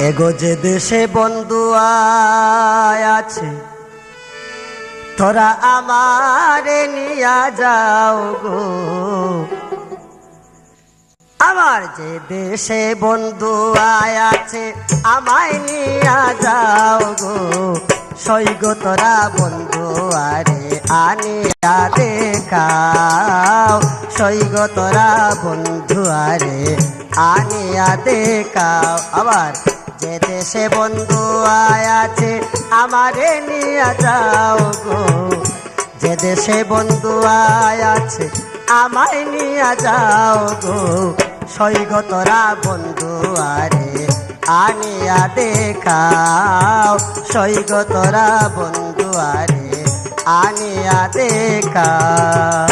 এগো যে দেশে বন্ধু আছে তোরা আমারে নিয়া যাও গো। আমার যে দেশে বন্ধু আছে আমায় নিয়া যাও গো। সৈগ তোরা বন্ধু আরে আনিয়া দেখাও। সৈগ তোরা বন্ধু আরে আনিয়া দেখাও। আবার যে দেশে বন্ধু আছে আমারে নিয়া যাও গো। যে দেশে বন্ধু আছে আমায় নিয়া যাও গো। সৈগ তোরা বন্ধু আরে আনিয়া দেখাও। সৈগ তোরা বন্ধু আরে আনিয়া দেখাও।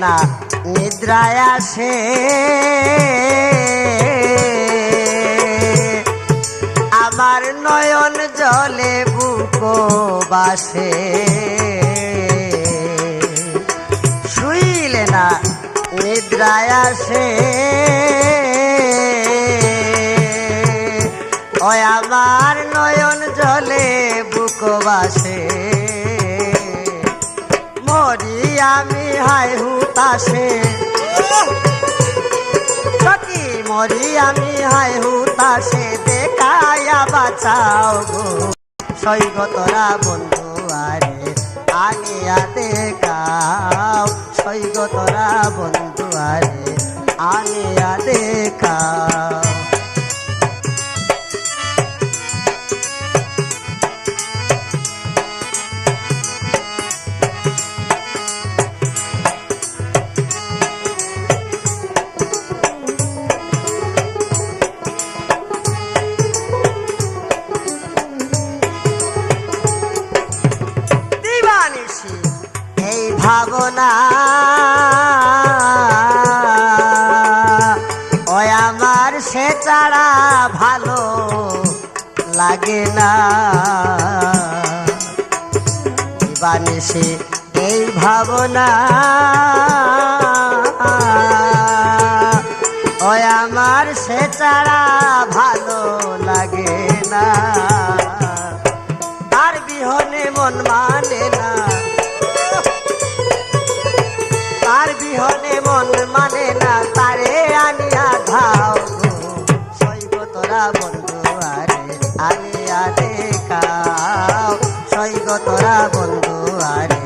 না নিদ্রায় আসে আমার নয়ন জলে বুক বাসে। শুইলে না নিদ্রায় আসে ওই আমার নয়ন জলে বুক বাসে। মরি আমি হাই হুতাশে সখী মরি আমি হাই হুতাশে দেখায়া বাঁচাও গো। সৈগ তোরা বন্ধু আরে আনিয়া দেখাও। সৈগ তোরা বন্ধু আরে আনিয়া দেখাও। এই ভাবনা ওই আমার সে ছাড়া ভালো লাগে না। দিবানিশি এই ভাবনা ওই আমার সে ছাড়া ভালো লাগে না। তার বিহনে মন মানে না, তার বিহনে মন মানে না। তারে আনিয়া ধাও গো। সৈগ তোরা বন্ধু আরে আনিয়া দেখাও। সৈগ তোরা বন্ধু আরে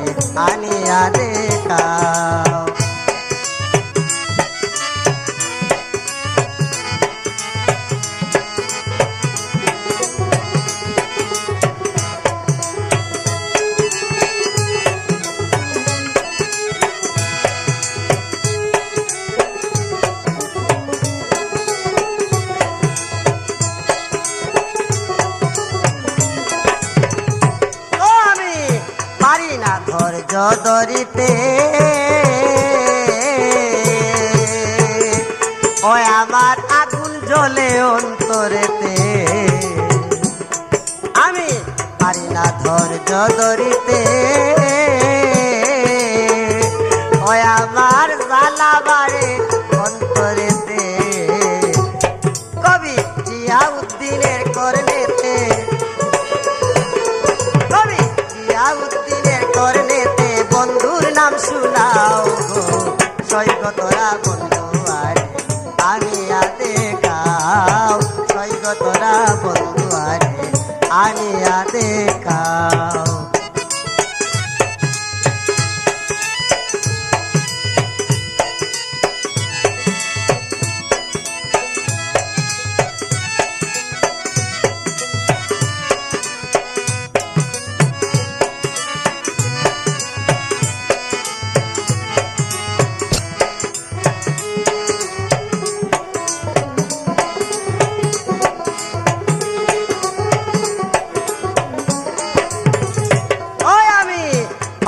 আনিয়া দেখাও। ধৈর্য ধরিতে ওই আমার আগুন জ্বলে অন্তরেতে। আমি পারি না ধৈর্য ধরিতে ওই আমার জ্বালা বাড়ে অন্তরেতে। কবি জিয়াউদ্দিনের করনেতে, কবি জিয়াউদ্দিনের করনেতে বন্ধুর নাম শুনাও গো। সৈগ তোরা বন্ধু আরে আনিয়া দেখাও। সৈগ তোরা বন্ধু আরে আনিয়া দেখাও।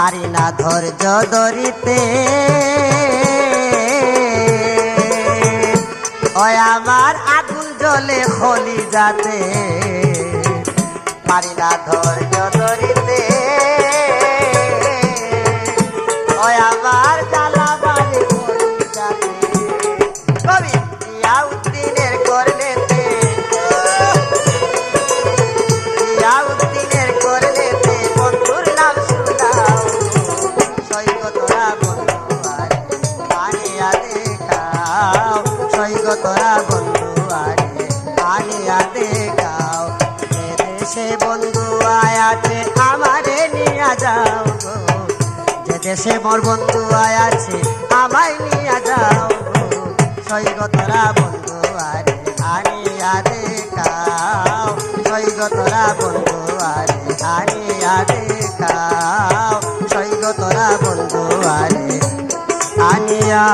পারি না ধৈর্য ধরিতে ওই আমার আগুন জ্বলে খলি যাতে পারি না ধৈর্য ধরিতে ওই আমার জ্বালা বাড়ি খলি যাতে কবি জিয়াউদ্দিনের করলেতে জিয়াউদ্দিনের করলেতে বন্ধুর নাম শুনাও সৈকতরা বন্ধু আরে আনিয়া দেখাও সৈকতরা বন্ধু আরে আনিয়া দেখাও দেশে বন্ধু আয়াছে আমারে নিয়া যাও গো যে দেশে মোর বন্ধু আয়াছে আমায় নিয়া যাও গো সৈকতরা বন্ধু আরে আনিয়া দেখাও সৈকতরা বন্ধু আরে আনিয়া দেখাও সৈকতরা বন্ধু আরে আনিয়া